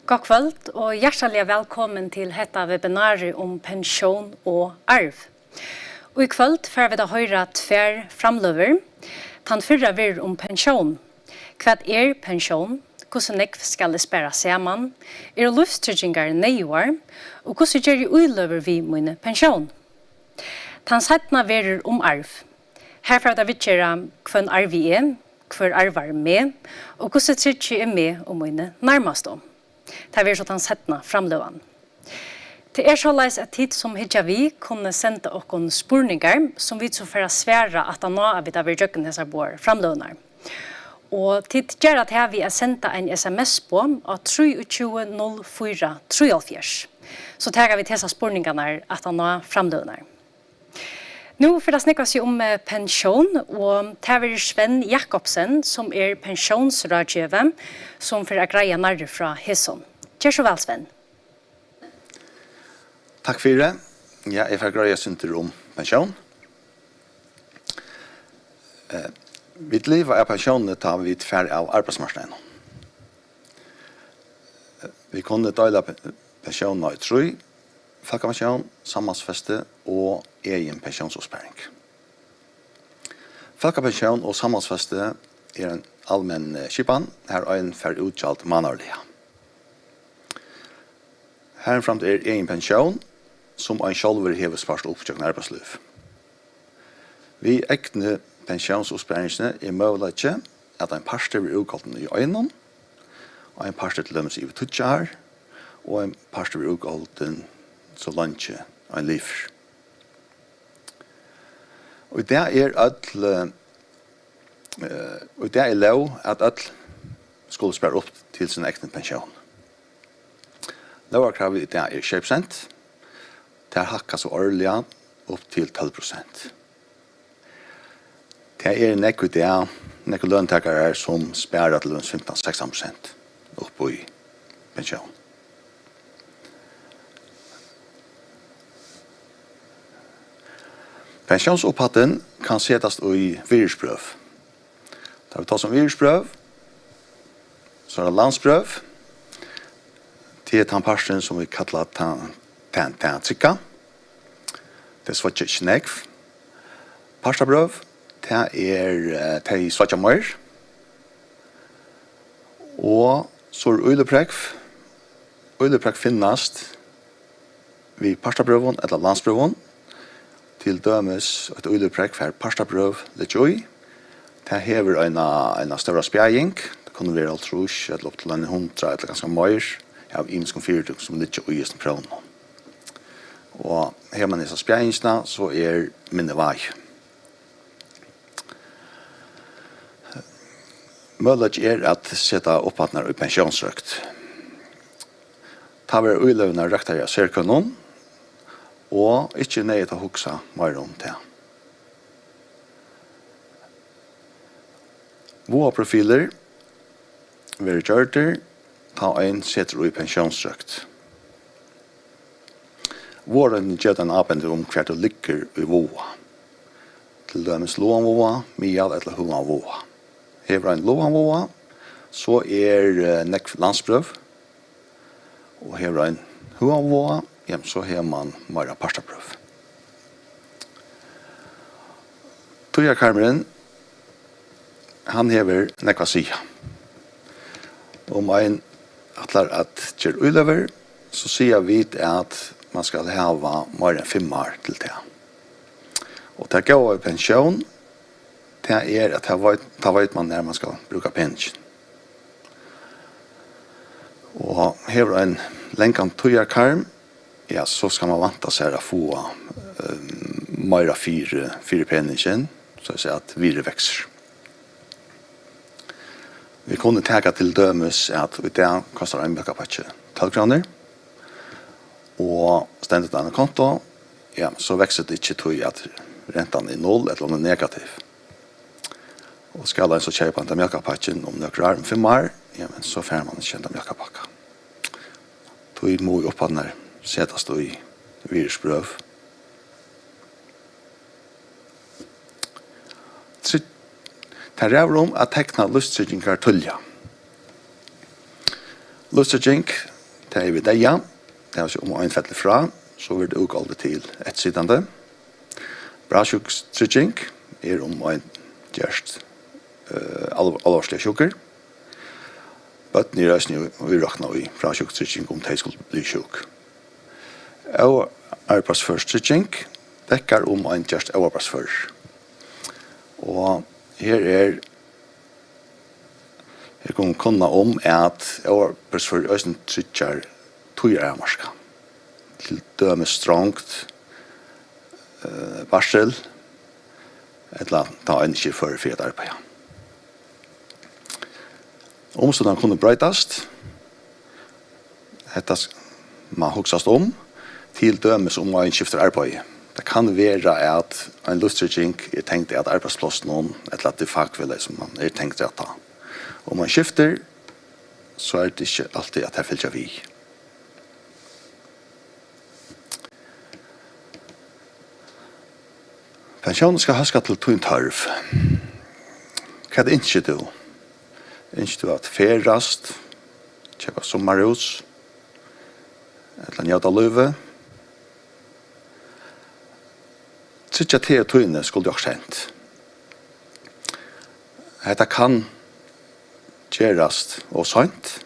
God kvöld og hjertelig velkommen til dette webinaret om pensjon og arv. Og i kvöld får vi da høre tver framløver. Den fyrre vil om pensjon. Hva pensjon? Hvordan nekv skal det spære sammen? Livstryggingar nøyår? Og hvordan gjør det utløver vi mine pensjon? Den settene vil om arv. Her får vi da vidtjøre hva arv vi hver arvar med, og hvordan trygg med og mine nærmeste. Det er så den settene framløven. Det så leis at tid som hitja vi kunne sende oss spurningar som vi så for å svære at nå er vi da vil gjøre disse våre framløvene. Og tid gjør at her vi sendt en sms på av 230473. Så tar vi til disse spurningene at nå er framløvene. Nå for det snakker vi om pensjon, og det er Sven Jakobsen, som pensjonsrådgiver, som for å greie nærmere fra Hesson. Gjør så vel, Sven. Takk for det. Jeg får greie synter om pensjon. Mitt liv pensjonen tar vi til ferdig av arbeidsmarkedet. Vi kunne dele pensjonen i 3, folkepensjon, sammandsfeste og egen pensjonsoppsparing. Folkepensjon og sammandsfeste en allmenn skipan, her er en for utkjalt manårlige. Her frem til egen pensjon, som en sjølver hever spart oppkjøkken arbeidsliv. Vi ekne pensjonsoppsparingene mulig ikke at en parster blir utkalten i øynene, og en parster til dømes i tutjar, og en parster blir utkalten så langt en liv. Og det er lov at alle skulle spare opp til sin egen pensjon. Lovarkravet i det 20%. Det hakkas årlig opp til 12%. Det nekko løntakere som sparer til 15-16% opp i pensjon. Pensjonsopphatten kan setas i virusprøv. Da vi tar som virusprøv, så det landsprøv. Det den parten som vi kallar trykka. Det svartje ikke nekv. Parstaprøv, det i svartje mer. Og så uleprekv. Uleprekv finnast vi parstaprøven eller landsprøven. Til dømes et uleprekv for parstaprøv litt oi. Det hever en større spjæring. Det kunne være alt trus, eller opp til en 100 eller ganske mer. Jeg har imenskong 40 som litt oi i prøven. Og her man disse spjæringsene, så minne vei. Målet at sette opphattene i pensjonsrøkt. Ta være uiløvende røktere av særkunnen, og ikke nøye til å huske mer om det. Våre profiler vil gjøre det, ta en setter i pensjonsrøkt. Våren gjør den avbender om hver det ligger i våa. Til dømes loan våa, mial eller huan våa. Hever en loan våa, så nekv landsprøv, og hever en huan våa, så har man mer parstaprøv. Tujakarmeren, han hever nekva sida. Om en atler at gjør uiløver, så sier vi at man skal hava mer enn 5 år til det. Og det går i pensjon, det at ta vet man når man skal bruke pensjon. Og hever en lenkan tujakarm, ja, så skal man vanta seg å få mer av 4 pensjon, så jeg sier at videre vekser. Vi kunne tega til dømes at det kostar en mjölkapakke 12 kroner. Og stendet denne konto, ja, så vekser det ikke til at rentan 0 eller om negativ. Og skal en så kjøpe den mjölkapakken om det om 5 år, ja, men så får man ikke den mjölkapakka. Tog må vi opphatt når setas då i virusprøv. Det ræver om at tekna lustrygging tullja. Lustrygging Det vi det, ja. Det er om en fettelig fra, så vil det utgående til ett sidende. Brasjukstrygging om en gjørst alvorslige sjukker. Bøtten i røsning vi råkna i brasjukstrygging om de skulle bli sjuk. Og arbeidsførstrygging dekker om en gjørst arbeidsfør. Og her jeg kan kunna om at arbeidsfør østen trygger tøyermarska. Til døme strongt varsel eller ta en ikke for et arbeid. Omstånden kunne brøytast. Dette man huksast om til dømes om en skifter arbeid. Det kan være at en luftstrygging tenkt at arbeidsplass noen eller at det fagvillig som man tenkt at ta. Om man skifter, så det ikke alltid at det fyller vi. Pensjonen skal haska til tun tarv. Hva det ikke du? Ikke du at ferast, kjøpa sommarhus, eller njøta løyve. Tryggja til tøyne skulle du ha kjent. Dette kan gjerast og sant,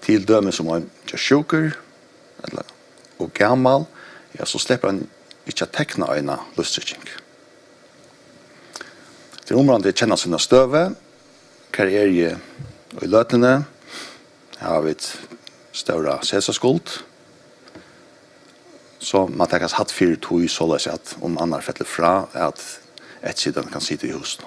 til døme som man gjør sjuker, og gammal, ja, så slipper han ikke tekna øyne lustrygging. Til området kjenner sine støve, karriere i løtene, har vi et større sesaskuld, så man tenker hatt 4-2 så løs at om andre fettler fra, at et siden kan sitte i huset.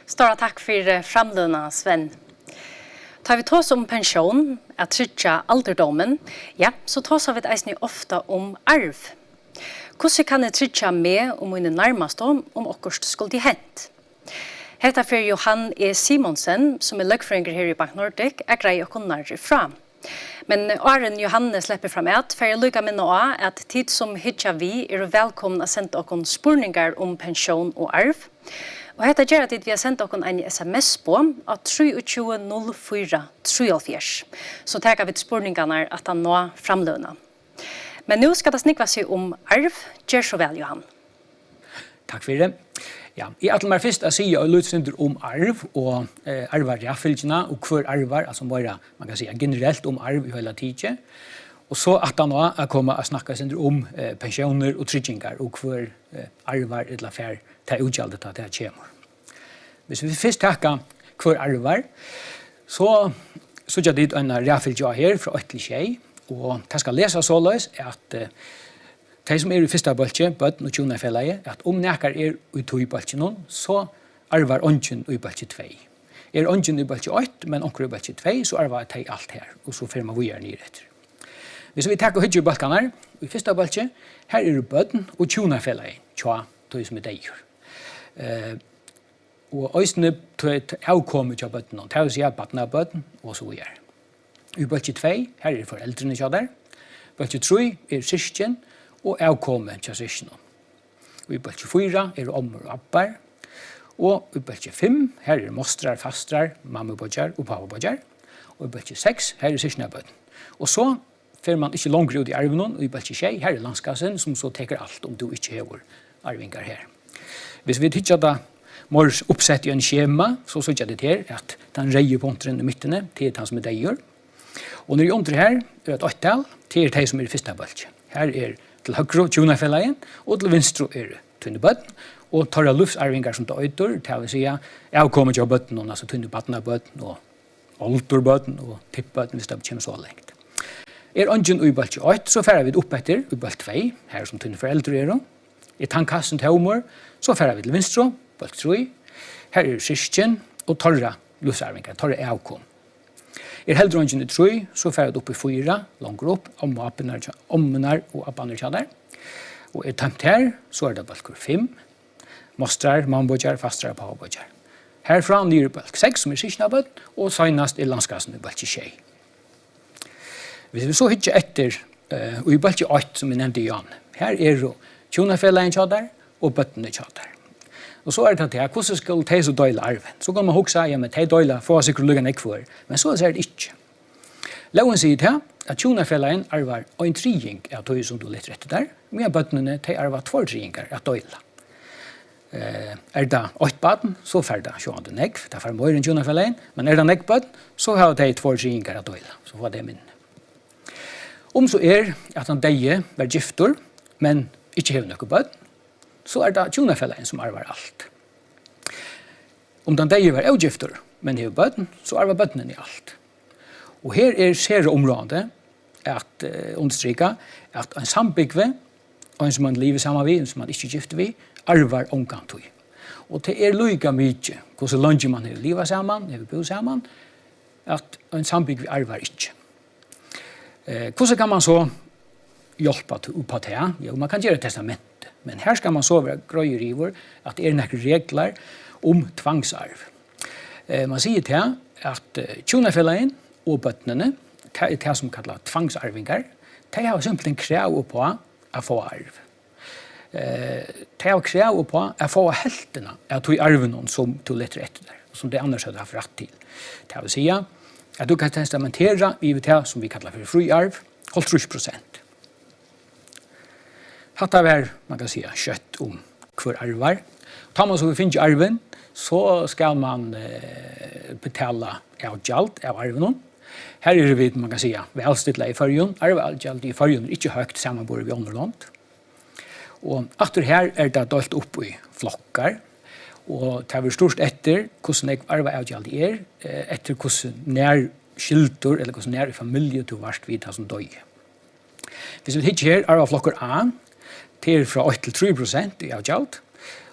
Stora tack för framlöna, Sven. Tar vi tås om pension, att trygga alderdomen, ja, så tås vi eisne ofta om arv. Hvordan kan jeg trygga med om mine nærmeste om okkurst skulle de hent? Hetta for Johan E. Simonsen, som løgfringer her i Bank Nordic, grei og nærmere fra. Men åren Johanne slipper fram at, for jeg lykker med nå at tid som hitja vi velkommen å sende okken spurningar om pensjon og arv. Og hetta gjør at vi har sendt okken en sms på av 230443. Så tar vi spurningene at han nå framløna. Men nu skal det snikva seg om arv. Gjør så vel, Johan. Takk for det. Ja, jeg er meg først å si litt om arv og arvarjafylgjene og hver arvar, altså bare, man kan si generelt om arv i hele tiden. Og så at han nå kommer å snakke om pensjoner og tryggingar og hver arvar eller fær til utgjaldet at det kommer. Hvis vi først takker hver arvar, så gjør det en rafylgja her fra 8 til 6, og det skal lese såleis at de som i første bølge, bøtten og tjonefellet, at om nekker i 2 bølgen, så arvar ånden i bølge 2. Ånden i bølge 8, men onker i bølge 2, så arvar de alt her, og så får man vujer ned etter. Hvis vi tar høyre bølgene i første bølge, her bøtten og tjonefellet, tja, de som deir. Og øyne avkommet til bøtten, det vil si bøtten av bøtten, og så vujer. I bølge 2, her foreldrene til der. Bølge 3 syskjen, og avkommet til syskjen. I bølge 4 ommer og abbar. Og i bølge 5, her mostrar, fastrar, mammabodjar og pappabodjar. Og i bølge 6, her syskjenabøtten. Og så får man ikke langere ut i arven, og i bølge 6, her landskassen, som så teker alt om du ikke hever arvingar her. Hvis vi tykker da må oppsette i en skjema, så sier det her at den reier punkteren i midtene til den som deir. Og når jeg omtrer her, et 8-tall til de som i første bølge. Her til høyre tjonefellet, og til venstre tunnebøtten, og tar luftsarvingar som døyder, til å si avkommet til bøtten, altså tunnebøtten og olderbøtten og tippbøtten, hvis det kommer så lengt. Ånden i bølge 8, så færer vi opp etter i bølge 2, her som tunneforeldre I tannkassen til humor, så færer vi til venstre, bølge 3, her syskjen, og tar luftsarvingar, tar avkom. Heldre ånden i 3, så færer vi opp i 4, langer opp, ommenar og abbaner kjadder. Og tømt her, så det bølger 5, mostrar, mambodjar, fastrar, pappabodjar. Herfra nyr bølg 6, som syskjenabøtt, og senast landskassen i bølg 6. Hvis vi så hittar etter, og i bølg 8, som vi nevnte Jan, her jo tjonefellet kjadder, og bøttene kjadder. Og så det det, hvordan skal de så døyla arven? Så kan man huske, ja, men de døyla får sikkert lukka nekk for, men så det ikke. Loven sier til at tjonafellegen arvar en trying av tøy som du litt rett der, med bøttene de arvar 2 tryinger av døyla. Det 8 bøtten, så får det sjående nekk, det får mer enn tjonafellegen, men det nekk bøtten, så har de 2 tryinger av døyla, så får det minne. Om så at han deie var giftor, men ikke hever noe bøtten, så det tjonafellegen som arvar alt. Om den deie var avgiftor, men hever bøtten, så arvar bøttene i alt. Og her ser området at understryka at en sambygve, og en som man lever sammen med, en som man ikke gifter ved, arvar omgantøy. Og det lykka mykje, hvordan langt man har livet sammen, har bo sammen, at en sambygve arvar ikke. Hvordan kan man så hjelpe til oppa til? Jo, man kan gjøre testament, men her skal man så være grøyer i vår at det noen regler om tvangsarv. Man sier til at tjonafellegen og bøttene, det som kallar tvangsarvingar, de har simpelthen krav på å få arv. De har krav på å få heltene av de arvene som du letter etter der, som det annars hadde hatt rett til. Det vil si at du kan testamentere i det som vi kallar for friarv, 30%. Hatta var, man kan si, kjøtt om hver arvar. Tar man så vi finner arven, så skal man betala avgjald av arven. Her det vi, man kan si, velstidla i førjun. Arveavgjald i førjun ikke høyt sammenbord i Ånderland. Og etter her det delt opp i flokkar. Og det var stort etter hvordan arveavgjald etter hvordan nær skiltur, eller hvordan nær familie du varst vid som døy. Hvis vi hittar her, arveflokkar A, det fra 8 til 3% i avgjald.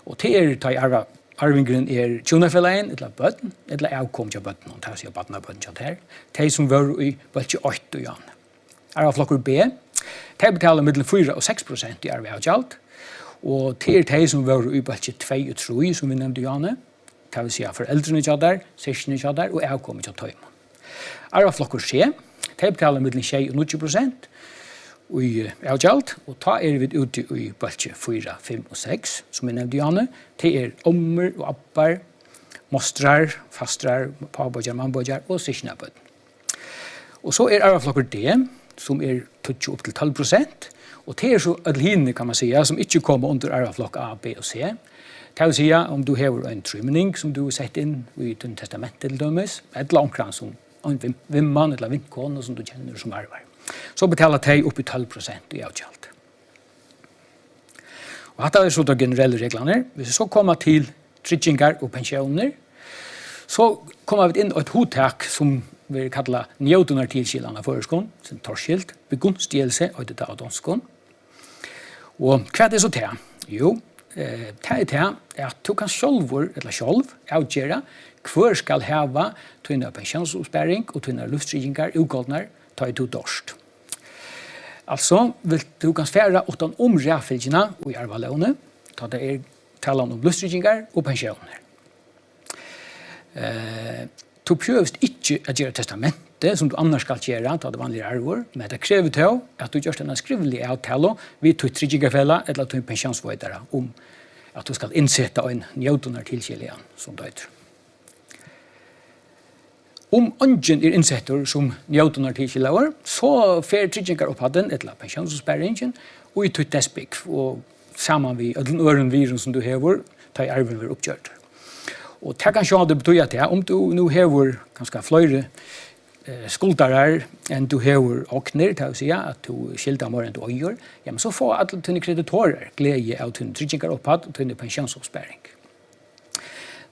Og det ta i arvingren tjonafellegen, eller bøtten, eller avkom til bøtten, og det er bøtten av bøtten til her. De som var i bøtten 8 og jan. Arveflokkar B, de betaler mellom 4 og 6% i arveavgjald. Og det de som var i bøtten 2 og 3, som vi nevnte Janne, det vil si foreldrene til der, søskene til der, og avkommet til tøymen. Arveflokkar C, de betaler mellom 6 og 90% i avgjald, og ta vi ute i bølge 4, 5 og 6, som jeg nevnte Janne. Det ommer og appar, mostrar, fastrar, pavbødjar, mannbødjar og sysnabød. Og så arveflokkar D, som 20 opp til 12%, og det så adlinne, kan man säga, som ikke kommer under arveflokk A, B og C. Det vil si om du har en trymning som du setter inn i din testament til dømes, eller omkring som en vimmann eller vintkone som du kjenner som arvar. Så betaler de opp i 12% i avgjald. Og dette er så de generelle reglene. Hvis vi så kommer til tryggingar og pensjoner, så kommer vi inn i et hodtak som vi kaller njøtunar tilkilene av føreskånd, som torskilt, begunstigelse av det av danskånd. Og hva så til? Jo, det til at du kan sjølvor, eller sjølv, avgjøre hver skal hava tøyne pensjonsoppsparing og tøyne lufttryggingar ugoldnar ta i to dorst. Altså, du kan sfære utan ræfylgjena og i arvalåne, da det talan om lufttryggingar og pensjoner. Du prøvst ikke å gjøre testamentet som du annars skal gjøre, da det vanlige arvor, men det krever til at du gjør en skrivelig avtale vid tøy tryggingarfella eller tøy pensjonsvoidere om at du skal innsette en njøtunar tilkjelian som døyter. Om ungen innsetter som njøtunar tilkjelian, så fer tryggingar opphatten eller pensjonsoppsparingen og i tøy despik og sammen vi den øren virus som du hever, ta i arven vil oppgjørt. Og det kan sjå det betyr at om du nu hever ganske flere skuldarar enn du hever åkner, det vil si at du skilder mer enn du øyer, ja, men så får alle dine kreditorer glede av dine tryggingar opphatt og dine pensjonsoppsparing.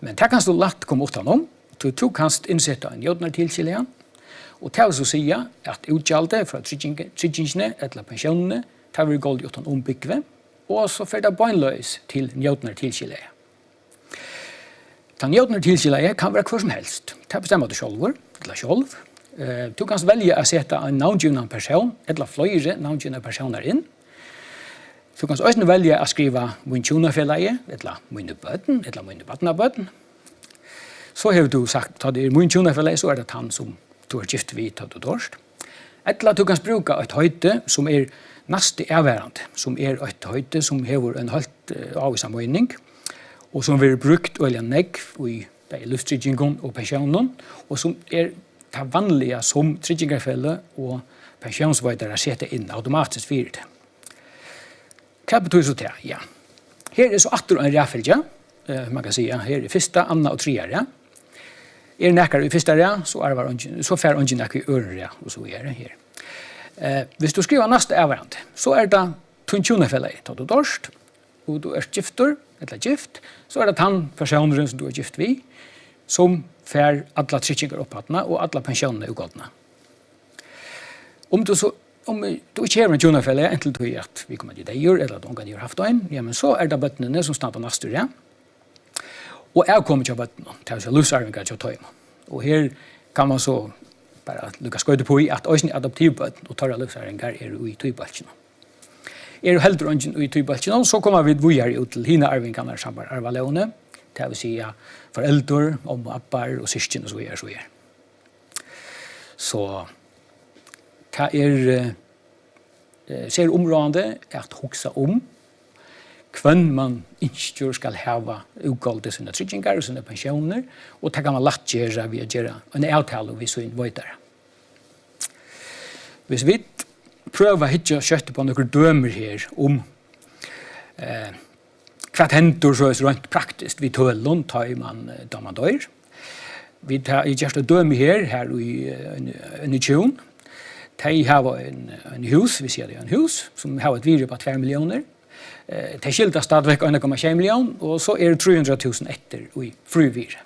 Men det kan stå lagt komme utenom, du kan innsette en njøtunar tilkjelian, og det vil så si at utgjaldet fra tryggingene eller pensjonene, det vil gå uten ombygve, og så får det bøgnløs til njøtunar tilkjelian. Den njøtunar tilkjelian kan være hver som helst. Det bestemmer du sjølver, eller sjølv. Du kan velge å sette en navngivende person, eller flere navngivende personer inn. Du kan også velge å skrive min tjonafellege, eller mine bøten, eller mine badnabøten. Så har du sagt, da det min tjonafellege, så det han som du har gift vid til du dorst. Eller du kan bruke et høyde som neste avværende, som et høyde som har en helt avvisa mening. og som blir brukt øyelig negg i lufttryggingon og pensjonen, og som det vanlige som tryggingarfelle og pensjonsveidere setter inn automatisk for det. Hva betyr så det? Ja. Her så atter en ræfylge, man kan si, her første, andre og tredje. Nekker i første så får ungen nekker i øre, og så det her. Hvis du skriver neste avhverandre, så det tunnsjonefelle, tar du dorst, og du gifter, eller gift, så det han personen som du gift vi, som får alle tryggingar opphattene og alle pensjonene ugodene. Om du ikke har en tunnsjonefelle, enten du er at vi kommer til deg, eller at ungen har haft en, ja, men så det bøttene som snakker neste år, og jeg kommer til bøttene, til å løsarvinger til å ta hjemme. Og her kan man så bare lukke skøyde på i at også adoptivbøtten og tar løsarvinger i tøybøltene. Heldur ungen i tøybøltene, så kommer vi videre ut til hine arvingene som er arvalevne, det vil si foreldre, om og appar og syskjen og så videre. Så det ser områdende at hoksa om hvem man ikke skal hava utgående sine tryggingar og sine pensjoner, og det kan man lagt gjøre ved å gjøre en avtale hvis vi vet. Hvis vi prøver ikke å kjøtte på noen dømer her om hva hender så rent praktisk vi tølen da man dør. Vi tar gjørst et døme her i en tjon. De har en hus, vi sier det en hus, som har et virre på 2 millioner. De skilter stadigvæk 1,1 million, og så det 300.000 etter i fruvirre.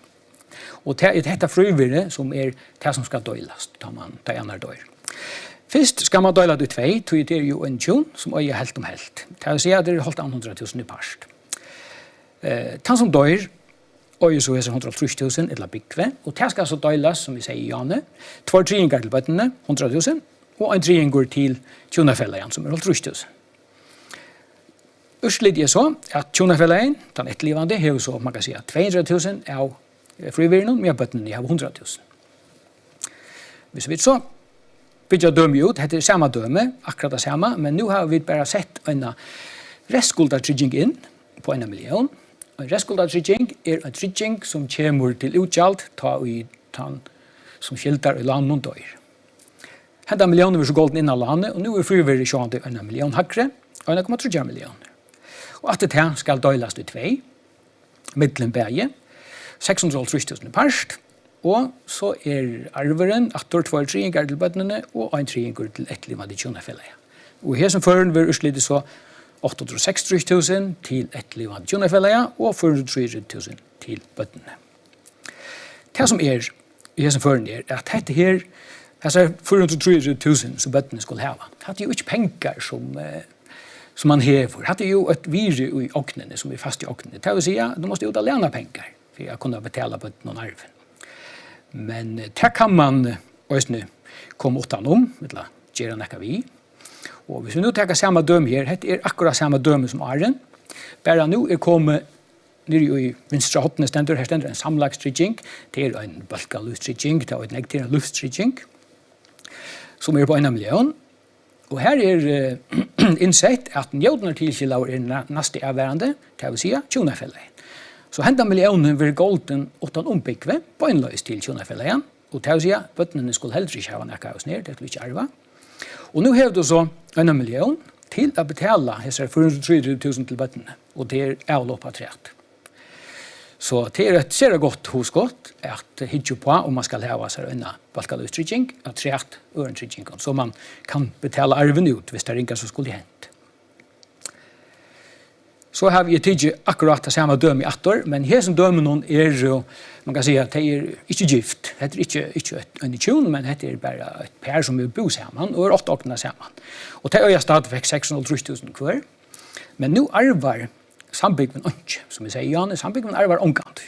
Og det dette fruvirre som det som skal døyles, da man dør. Først skal man døyla det 2, så det jo en tjon som øyer helt om helt. Det vil si at det holdt 100.000 i parst. Den som dør, øyer så 130.000 eller byggve, og det skal så døyles, som vi sier i Jane, 2 triinger til bøttene, 100.000, og en triinger til tjonafellegen, som holdt 30.000. Urslit så at tjonafellegen, den etterlivende, har så, man kan si, 200.000 av frivirren, med bøttene har 100.000. Hvis vi så bygger døme ut, det samme døme, akkurat det samme, men nå har vi bare sett en restskuldertrygging inn på 1 million. En restskuldertrygging en trygging som kommer til utgjald ta i tann som skilter i landet og døyr. Henda millioner vil så golden inn av landet, og nå frivillig sjående 1 million hakre, og 1,3 millioner. Og at det skal døyles til 2, middelen bæge, 630.000 parst, og så arveren, 2 triinger til bøttene, og 1 triinger til etterlivende tjonafellege. Og her som føren vil utslitte så 860.000 til etterlivende tjonafellege, og 430.000 til bøttene. Det som i her som føren at dette her, altså 430.000 som bøttene skulle hava. Det jo ikke penger som man hever. Det jo et virre i åknene, som fast i åknene. Det vil si at du måste ut alene penger for å kunne betale bøttene og arven. Men det kan man også komme utenom, eller gjøre noe vi. Og hvis vi nå tar samme døme her, det akkurat samme døme som Arjen. Bare nå kommet nere i vinstra hottene stender, her stender en samlagstrygging, det en balka lufttrygging, det en egg til en lufttrygging, som på 1 million. Og her innsett at njødner tilkjellar neste avværende, det vil si tjonafellegen. Så henda millionen vil golden utan ombyggve på en løys til tjonafellegen, og det vil si at bøttene skulle heller ikke ha nekka hos ned, det skulle ikke arva. Og nå har du så 1 million til å betale hesser 430.000 til bøttene, og det avloppatrært. Så det et ser godt hos godt at hitje på om man skal hava seg en balkalustrygging, at trært ørentryggingen, så man kan betale arven ut hvis det er ingen som skulle hent. Så har vi tidlig akkurat det samme døme i 8 år, men her som døme noen man kan si at det ikke gift. Det ikke en tjon, men det bare et par som bo sammen, og 8 åkene sammen. Og det er stadigvæk 630.000 hver. Men nå arvar sambygven ikke, som vi sier i Jane, sambygven arvar omkant.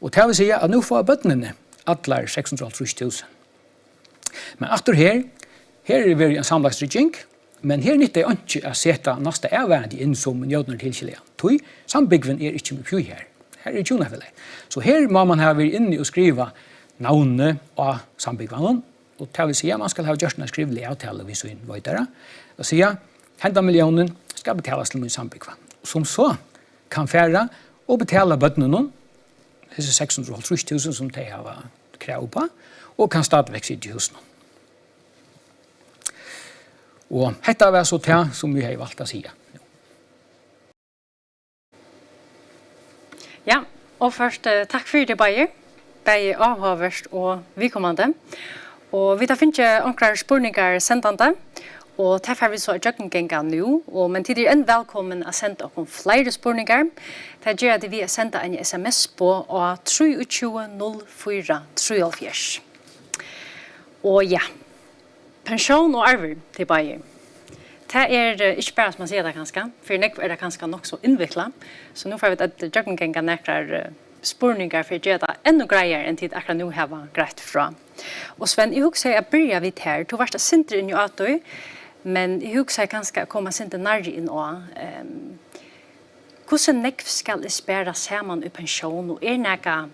Og det vil si at nå får bøttene atler 630.000. Men atter her det en samlagstrygging, men her nytter jeg ikke å sette neste avværende inn som njødner tilkjellige. Tøy, sambygven ikke med pjøy her. Her tjonafellegen. Så her må man ha vært inne og skrive navnet av sambygvenen, og det vil si at man skal ha gjort en skrivelig avtale hvis vi vet det. Og sier, henda millionen skal betales til min sambygven. Som så kan fære og betala bøttene disse 650 000 som de har krav på, og kan stadigvæk sitte i husen. Og dette var så det som vi har valgt å si. Ja, og først takk for det, Bayer. Bayer avhøverst og vidkommende. Og vi tar finne omkring spørninger sendende, og derfor vi så i jøkkengenga nå, men til en velkommen å sende oss flere spørninger. Det gjør at vi har sendt en sms på 230473. Og ja, pensjon og arver til Bayer. Det ikke bare som man sier det kanskje, for det kanskje nok så innviklet, så nå får vi at jøkkengenga nekker spørninger for å gjøre det enda greier enn tid akkurat nå har greit fra. Og Sven, jeg husker jeg begynner vidt her, du var ikke sintere inn i Atøy, men jeg husker jeg kanskje komme sintere nærmere inn også. Hvordan nekv skal jeg spære sammen i pensjon, og noe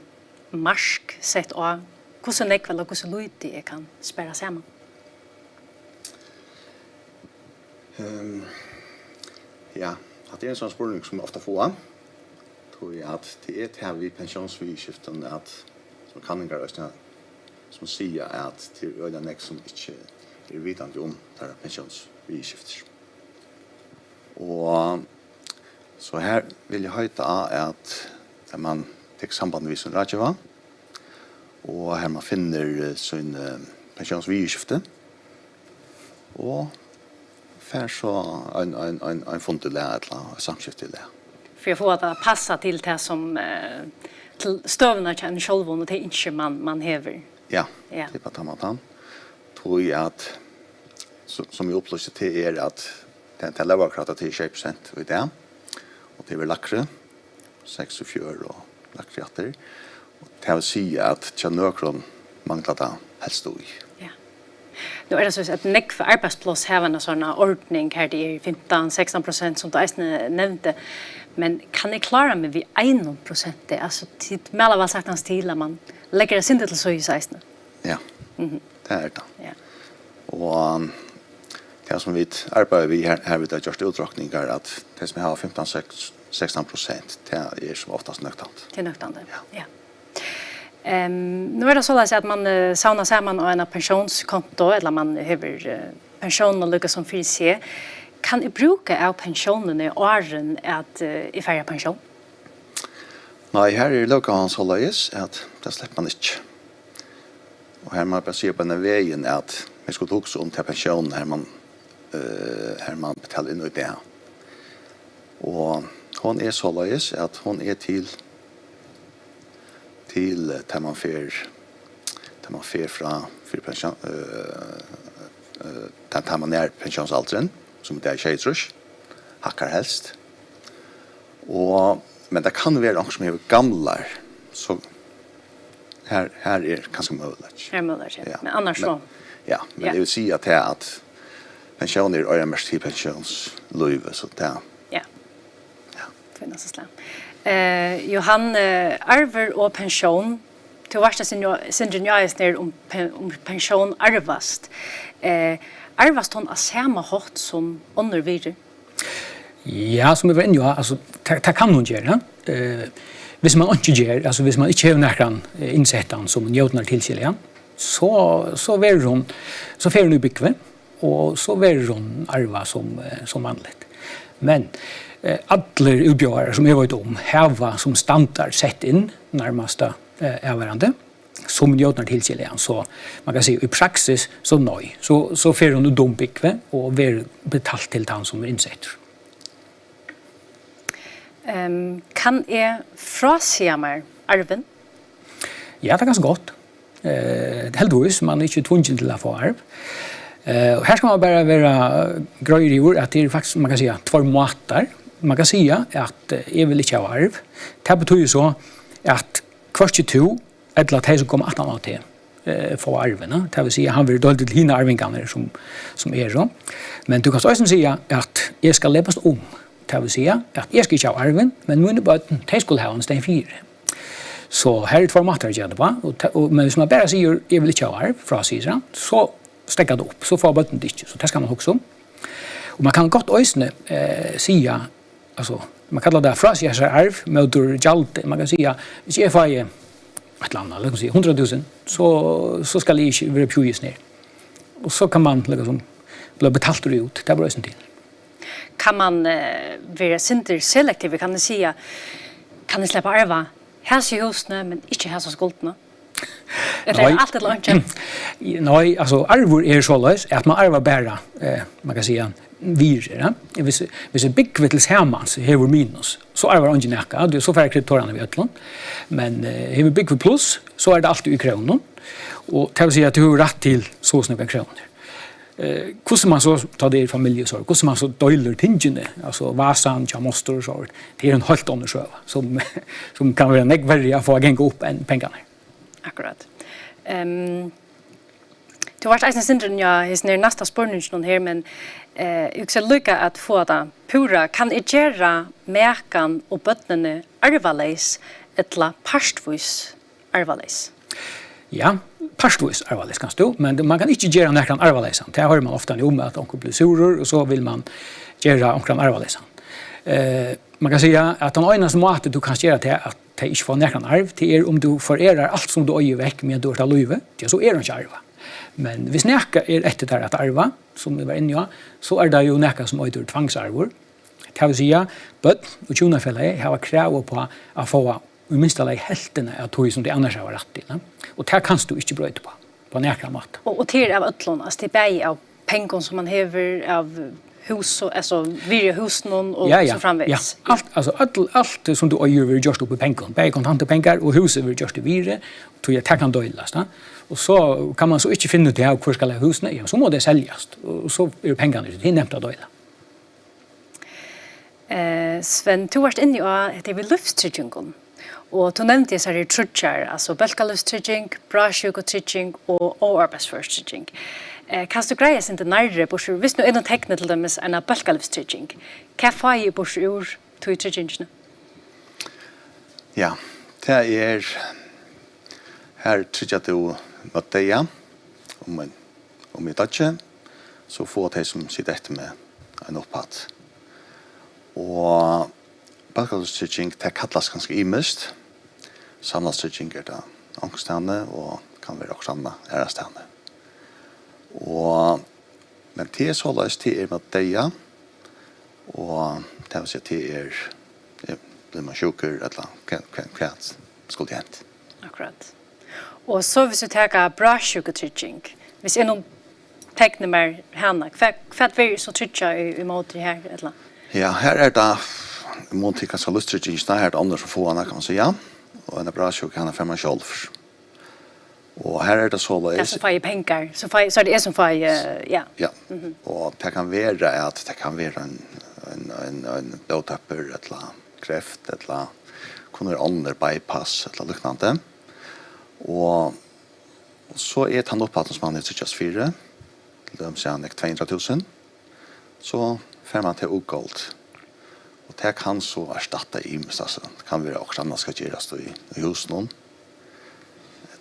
marsk sett også? Hvordan nekv eller hvordan lyd jeg kan spære sammen? Ja, det en sånn spørning som ofte får. Tror jeg at det det her vi pensjonsvidskiften at som kanninger som sier at det øyne nek som ikke vitande om det her pensjonsvidskifter. Og så her vil jeg høyte av at der man tek samband med sin rådgiva, og her man finner sin pensjonsvidskifte, og fær så en fond til det, eller samskift til det. For å få det passa til det som til støvene kjenner selv og det ikke man hever. Ja, det på tamatan. Tror jeg at som jeg opplyser til at den leverkratet til 6% i det, og det er lakre, 6,4 og lakre etter. Og det vil si at Tjernøkron mangler det helst i. Nu det så att nekv arbetsplats har en sån ordning här det är 15-16% som du nevnte. Men kan ni klara mig vid 1%? Alltså till mellan saktans till att man lägger det sin till så i 16. Ja. Det är det. Ja. Och det som vi arbetar vi här vid att göra utdragningar att det som har 15-16% det är som oftast nöktant. Till nöktande. Ja. Nu det så att man sauna samman och en pensionskonto eller man har pension och lyckas som för sig. Kan I bruka av pensionen i åren att I färja pension? Nej, här är lokans hållas att det släpper man inte. Och här man bara ser på den vägen att vi skulle också om till pension här man betalar in i det. Och hon är så hållas att hon är till där man fer fra pension där man är pensionsalderen som det är tjejtrus hackar helst men det kan vara också som är gamla så här är kanske möjligt. Här möjligt, ja. Men annars så. Ja, men det vill säga att pensioner är övermest till pensionslöjve så det. Ja. Finnas så släm. Johan, arver og pensjon, til varste syngenjøres ned om pensjon arvast. Arvast hon av samme hatt som undervidere? Ja, som vi var inne jo, altså, det kan hun gjøre. Hvis man ikke gjør, altså hvis man ikke har nærkene innsettene som njøtner tilkjellige, så fer hun i bygve, og så ver hun arva som vanligt. Men alle utbjørere som jeg vet om har som standard sett inn nærmeste hverandre som njøtner tilkjellige. Så man kan si i praksis så nøy. Så fer hun i dombygve og ver betalt til den som innsett. Kan jeg frasige meg arven? Ja, det er ganske godt. Heldigvis, man er ikke tvunget til å få arv. Och här ska man bara vara gröjr i ord att det är faktiskt, man kan säga, två måter. Man kan säga att jag vill inte ha arv. Det betyder så att kvart 22 eller att jag som kommer att han till få arven. Det vill säga han vill dåligt till hina arvingarna som är så. Men du kan också säga att jag ska läppas om. Det vill säga att jag ska inte ha arven, men mina böten, de skulle ha en sten 4. Så här är två måter att göra det på. Men hvis man bara säger jag vill inte ha arv från sidan, så stäcka det upp, så får böten det inte. Så det ska man också om. Och man kan gott ösne säga, alltså, man kallar det frasjärsarv motor jalt man kan säga hvis jag får ett land eller så 100 000 så ska det inte vara pjuis ner. Och så kan man liksom bli betalt ut det blir sånt till. Kan man vara sinter selektiv kan det säga kan det släppa arva här i husen men inte här så skuldna. Det är alltid långt. Nej, alltså arvor är så lös att man arvar bara man kan säga virer. Hvis ett big vittels hermans hever minus så arvar ingen näka. Det är så för kreditorerna vi ötlån. Men hever big plus så är det alltid i kronor. Och det vill säga att du har rätt till så snabba kronor. Hur man så tar det i familjesorg, hur man så döjler tingene, alltså vasan, moster och så. Det är en helt annan sjö som kan vara värre att få gänga upp än pengarna. Akkurat. Du har varit syndren jag är nästa spårningen här men jag ska lycka att få det pura kan jag göra mäkan och bötnene arvaleis eller pastvis arvaleis. Ja, pastvis arvaleis kan stå, men man kan inte göra näkan arvaleisan. Det hör man ofta om att onkel blir suror och så vill man göra onkel arvaleisan. Man kan säga att den ena måte du kan göra det att det inte får näkan arv till om du förärar allt som du öjer väck med du har löve, så är det inte arva. Men hvis näka är efter där att arva, som vi var inne i, så är det ju näka som öjer tvangsarvor. Det vill säga, bøtt och tjonafällare har krav på att få i minsta läge hälften av tog som det annars har rätt till. Och det kan du inte bröta på näkra mat. Och till av ötlån, alltså det är bäg av pengar som man häver av hus, alltså virja hus någon och så framvägs. Ja, allt som du öjer vill görs upp i pengar. Bäg kontanta pengar och huset vill görs till virja. Tog jag kan döjlas. Och så kan man så inte finna det här hur ska det husen ja, så må det säljas. Och så är pengarna det är nämnt att döjla. Sven, du har inne i att det vill lyftstryggingen. Och du nämnde så här trutchar, alltså bälkalövstrygging, bra sjukotrygging och arbetsförstrygging. Kan du greja sig inte närmare på så visst nu en tecknet till dem en bälkalövstrygging. Vad får ju på så ur tryggingen? Ja, det är här tryggar du mot dig om ett touch så får det som sitter efter med en upphatt. Og bälkalövstrygging det kallas ganska imest. Samlastrygging är det angststående och kan vara också andra ärastående. Men det är så löst till med dig och det vill säga till blir man sjuker eller kvart skulle det hänt. Akkurat. Och så vill du ta bra sjukotrygging. Hvis är någon tecknar mer henne, kvart vill så trygga i mot det här eller? Ja, här är det måntikas så lustrygging, det här är det andra som får kan man säga. Och en bra sjuk kan ha 5 själv. Och här är det så det som får pengar så är det som får ja. Ja. Och det kan vara att det kan vara en blodtapper eller kräft eller kunna andra bypass eller liknande. Och så är han uppåt som man är just 4. De säger 200 000. Så får man till ogold. Och det kan så erstatta imst, alltså. Det kan vara också annat ska göras i hos någon.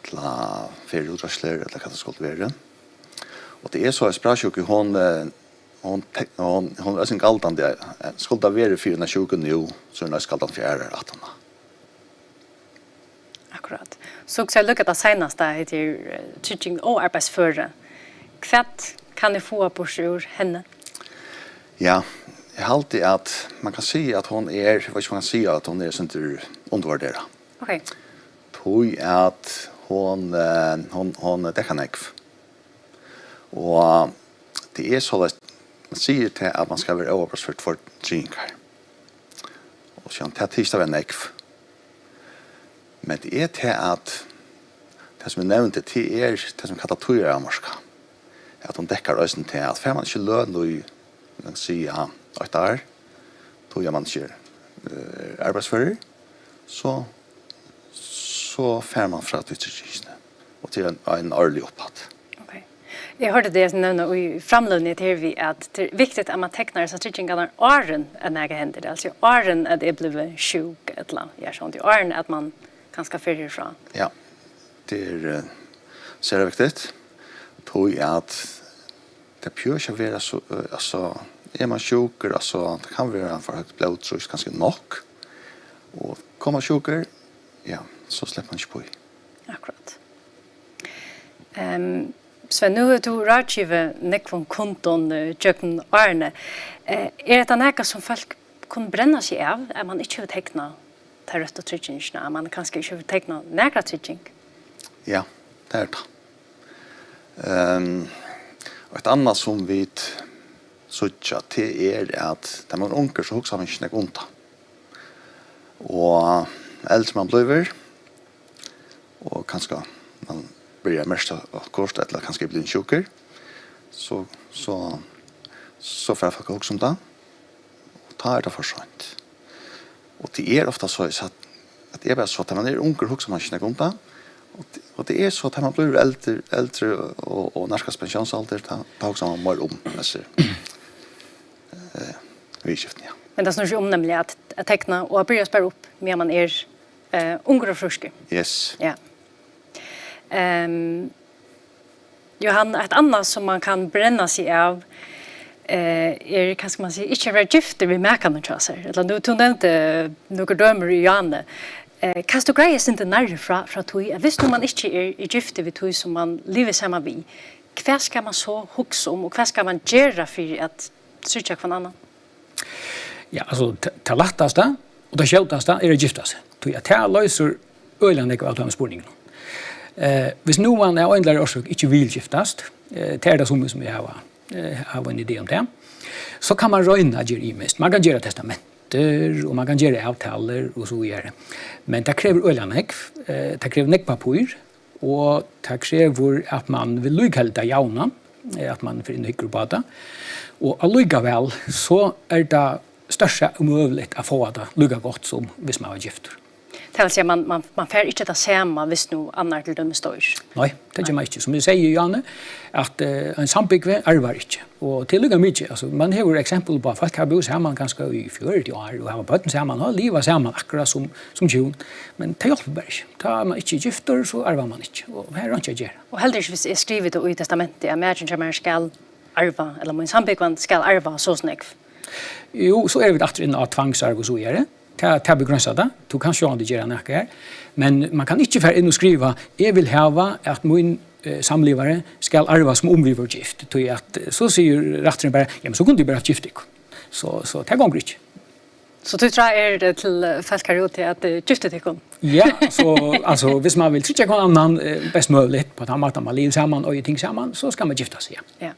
Eller ferieutdragsler, eller vad det skulle vara. Och det är så att spraksjuke, hon är sin galtande, skulle det vara 420 nu, så är det galtande 418. Akkurat. Så jag lyckat att senaste heter trygging och arbetsförare. Kvart kan ni få på ur henne? Ja, jag har alltid att man kan säga att hon är, vad ska man säga, att hon är sånt undervärderad. Okej. Tog att hon det kan jag. Och det är så att man säger till att man ska vara överpressfört för drinkar. Och så att det är en men det är till att det som jag nämnde till det som kallar tøyramorska. Att hon täcker rösten till att får man inte lön då i man säger att där tog man inte arbetsförare så får man fra till tryggingen och till en årlig upphatt. Okej. Jag hörde det nämna i framlönet här vi att det är viktigt att man tecknar så tryggingen åren att något händer. Alltså åren att det blir sjuk eller ja sånt. Åren att man ganska färdig ifrån. Ja, det är så viktigt. Tog att det pjör ska vara så alltså är man sjuker, alltså det kan vara för högt blodtryck ganska nog. Och kommer sjuker, ja, så släpper man inte på. Akkurat. Sven, nu har du rådgivet nekvån konton Jöken Arne. Det något som folk kan bränna sig av, att man inte har tecknat det rötta tryggingene, att man kanske inte har tecknat nägra trygging? Ja, det är det. Och ett annat som vi såg till är att när man unker så huxar man inte ont. Och äldre man blir och kanske man börjar mest av kort eller kanske blir en sjuker så får folk också om det och tar det för sent. Och det är ofta så att det är bara så att när man är unker huxar man inte ont. Och det är så att man blir äldre och närskast pensionsålder tar också man mer om vidskiften, ja. Men det snurrar sig om nämligen att teckna och börja spara upp medan man är ungar och friska. Yes. Ja. Johan, ett annat som man kan bränna sig av är, kanske man säger, inte vara gifter vid mäkarna tjasar. Eller du tog inte några dömer i Janne. Kan du greja sig inte närre från tog? Visst nu man inte är gifter vid tog som man lever samman vid, vad ska man så huxa om och vad ska man göra för att trycka på en annan? Ja, alltså det lättaste och det skötaste är att gifta sig. Det löser öjande av de spårningarna. Hvis nu man är ändlare årsök inte vill giftast, det är det som vi har en idé om det, så kan man röjna göra mest. Man kan göra testamenter och man kan göra avtaler och så vidare. Men det kräver öjande, det kräver nekpapur och det kräver att man vill lyghälta jauna, att man får in hyggor på det. Och allikevel så är det största omöjligt att få det lika gott som hvis man var gifter. Det vill säga man får inte det samma hvis nu annar till dem står. Nej, det gör man inte. Som du säger, Janne, att en sambyggve arvar inte. Och till lika mycket, alltså, man har exempel på att folk har bott samman ganska i 40 år och har bötten samman och livet samman akkurat som tjon. Men det hjälper bara inte. Tar man inte gifter så arvar man inte. Och här är inte att göra. Och heller inte hvis jag skrivit i testamentet att märken skal arva, eller min sambyggvan skal arva så snägg. Jo, så är vi efter en av tvangsarv och så är det. Det är begränsat det. Du kan ju inte göra något här. Men man kan inte färre in och skriva jag vill ha att min samlevare ska arva som om vi var gift. Så säger rättaren bara, ja men så kunde du bara ha gift. Så det går inte. Så du tror det till folkkarot till att gifta dig? Ja, så alltså hvis man vill trycka någon annan bäst möjligt på att man lever samman och gör ting samman så ska man gifta sig. Ja.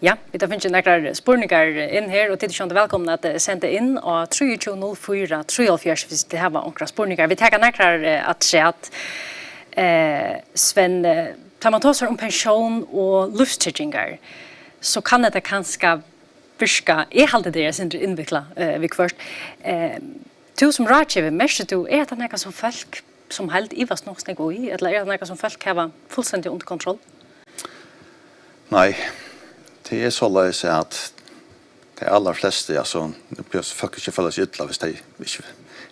Ja, vi tar finnes några spurningar in här och till är välkomna att sända in och 3204 304 hvis det här var några spurningar. Vi tar några att säga att Sven, tar man tar sig om pension och livstidgingar så kan det kanske virka, jag hade det inte inveckla vi först. Du som rådgiver, märker du, är det något som folk som helt ivast nog snägg i, eller är det något som folk har fullständigt under kontroll? Nej. Det är så lös att de allra flesta, alltså, folk inte följer sig ytla hvis de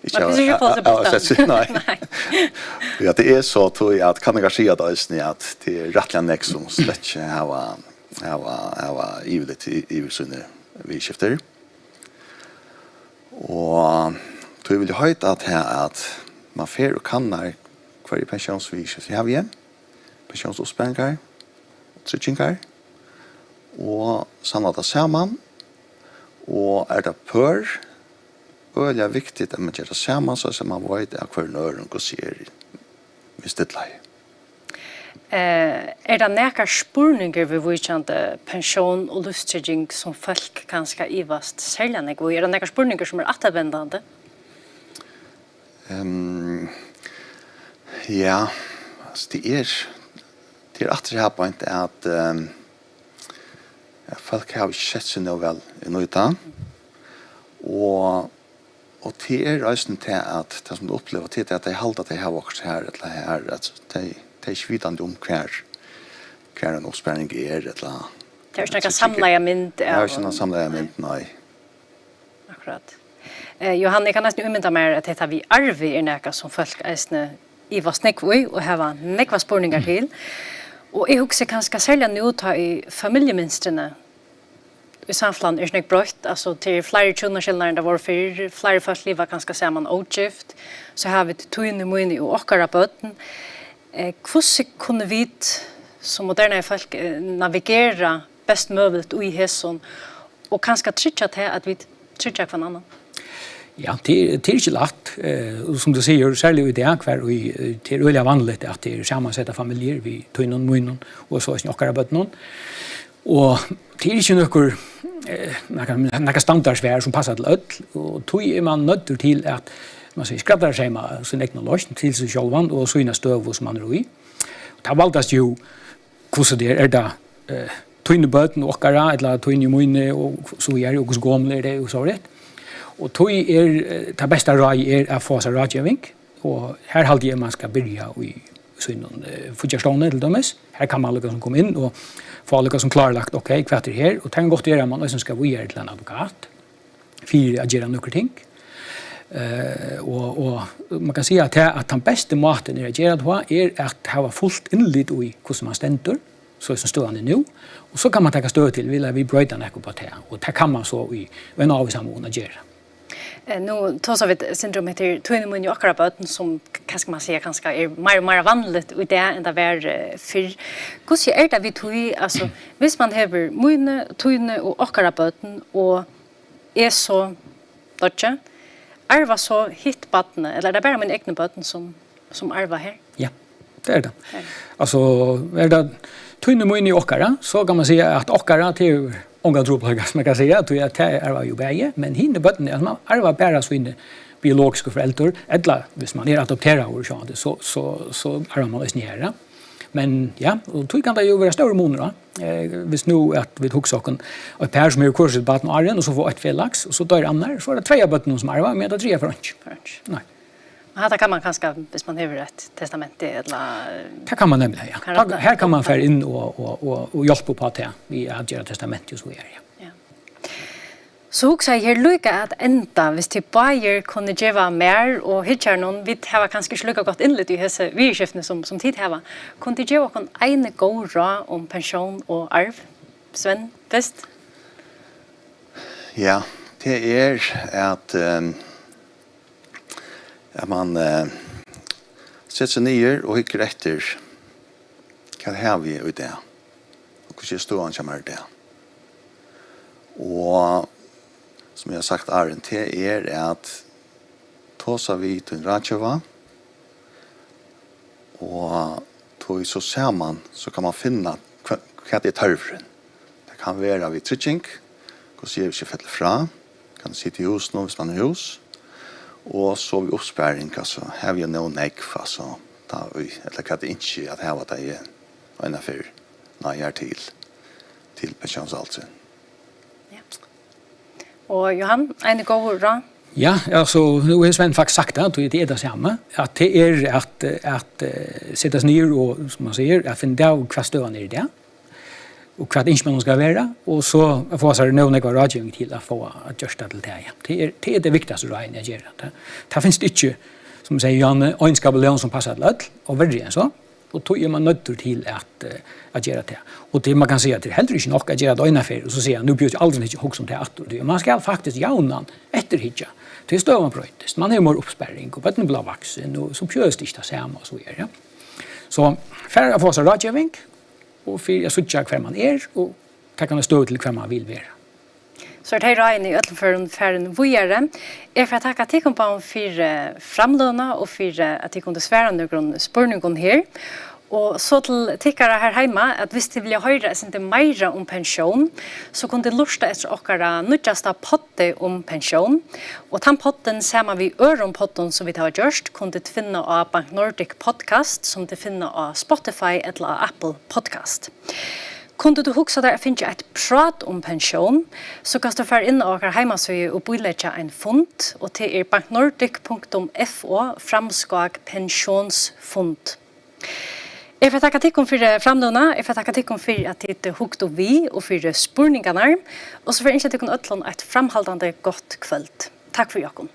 inte har... Nej. Ja, det är så tror jag att kan jag säga att det är rättliga näck som slett inte har givet i sina vidskifter. Och då vill jag höjta att man får och kannar kvar pensionsvidskifter har vi igen. Pensionsuppspänningar, tryggningar. Og samla det samman. Og det pør øyelig viktigt at man gjør det samman så at man vet at hver nøren går ser med stedleie. Det nækka spurninger ved vidkjente pensjon og livstrygging som folk kanskje ivast særlig? Det nækka spurninger som attervendende? Ja, altså det er atterhåpent at folk har ikke sett seg noe vel i nøyta. Og det er reisen til at det som du opplever til at de halter at de har vokst her, eller her, at de er ikke vidende om hver en oppsperring er, eller... Det er ikke noe samleie mynd? Det er ikke noe samleie mynd, nei. Akkurat. Johan, jeg kan nesten umynda meg at dette vi arve er noe som folk er i var snekvøy og har nekva spurningar til. Og jeg husker kanskje særlig nå ta i familjeminstrene i samfunnet ikke brøtt, altså til flere kjønnerskillnader enn det var før, flere folk lever ganske sammen utgift, så har vi tøyne, møyne og okkara bøten. Hvordan kunne vi som moderne folk navigere best muligt i hesson, og kanskje trykja til at vi trykja hver annan? Ja, det är inte lätt. Som du säger, särskilt i det kvar, det är väldigt vanligt att det är sammansatta familjer, vi tar in någon och så är det några bötnon. Och det är inte några standardsvär som passar till öll, och då är man nödd till att man säger skrattar sig med sin egna lösning till sig självan och sina stöv som man är i. Det valdas ju hur det är det tøyne bøten okkara, eller tøyne møyne, og så er det, og så gamle det, og så rett. Og tøy det beste råd å få seg rådgjøving, og her halte jeg man skal begynne i sånn fotgjørstående til dømes. Her kan man alle komme inn og få alle som klarlagt, ok, hva er det her, og det kan godt gjøre man også skal gjøre til en advokat, for å gjøre noen ting. Og man kan si at den beste måten å gjøre det at ha fullt innlitt i hvordan man stender, så som stående nu, og så kan man ta stöd till vi bröda näka på det, och det kan man så i en avsamordna göra. Nu tar vi ett syndrom heter tøynemunn og akkurat bøten som, hva skal man säga, kanskje er mer vanligt i det enn det var før. Hvordan det vi tøy, altså, hvis man hever munne, tøyne og akkurat bøten, og så dødje, arva så hit bøtene, eller det bare min egne bøten som arva her? Ja, det det. Altså, det tøyne munne i okkara, så kan man säga att okkara till onga droplaga som man kan säga, att det är ju bäge, men hinne bötten är att man arva bara så inne biologiska föräldrar, eller hvis man adopterar och så arva man oss nära. Men ja, och då kan det ju vara stora månader. Hvis nu att vi tog saken och ett par som är kurset på Arjen och så får ett felax och så dör annar, så är det 2 bötten som arva med att 3 för inte. Nej. Här kan man kanske, hvis man har ett testamente eller... Det kan man nämligen, ja. Här kan man föra in och hjälpa på det vi att göra testamente och så vidare. Ja. Så också här lycka att ända, hvis till Bayer kunde geva mer och hittar någon, vi har kanske slukat gott inlett i hese virskiftene som tid har. Kunde geva någon ene god råd om pension och arv? Sven, bäst? Ja, det är att man sätter sig ner och hickar efter vad har vi i det och hur står han kommer det. Och som jag har sagt Arjen, det är att tåsa vi till Rajava och tog så samman så kan man finna vad det är törvren. Det kan vara vid trygging, hur ser vi sig fälla fra, kan sitta i hus nu hvis man är hus. Og så vi oppsparing, altså, har vi noen nekv, altså, da vi, eller hva det ikke, at her var det en affær, nøyer til pensjonsalderen. Ja. Og Johan, en god råd? Ja, altså, nu har Sven faktisk sagt at det det samme, at det at sätta sig ner og, som man sier, at finne det hva støvende i det, och vad inte man ska vara, och så får sig någon ekvar rådgivning till att få att göra det till det. Det är det viktigaste råden jag gör. Det finns inte, som säger Janne, önskapelön som passar till öll, och värre än så. Och då är man nöjd till att göra det. Och det man kan säga att det är heller inte nog att göra det ena och så säger nu bjuder jag aldrig inte ihåg som teater. Man ska faktiskt jaunan efterhitja. Det är stövan bröjtest. Man är mer uppspärring och vatten blir vaxen och så pjörs det inte samma och så är det. Så för att få sig rådgivning, och för jag såg hver man och ta kan stå till hver man vill vara. Så det här är i ötlenfärden vågare. För att tacka till kompan för framlöna och för att jag kunde svära någon spörningen här. Och så till tickare här hemma att hvis de vill höra inte mer om pension så kunde lusta efter åkara nutjasta potte om pension. Och den potten ser man vid öronpotten som vi har gjort kunde finna av Bank Nordic podcast som det finna av Spotify eller Apple podcast. Kunde du huxa där finns ett prat om pension så kan du föra in och hemmasida och bilägga en fond och det är banknordic.fo framskag pensionsfond. Jag får tacka till för framlöna, jag får tacka till för att det är hukt och vi och för spurningarna och så får jag inte till ett framhållande gott kväll. Tack för Jakob.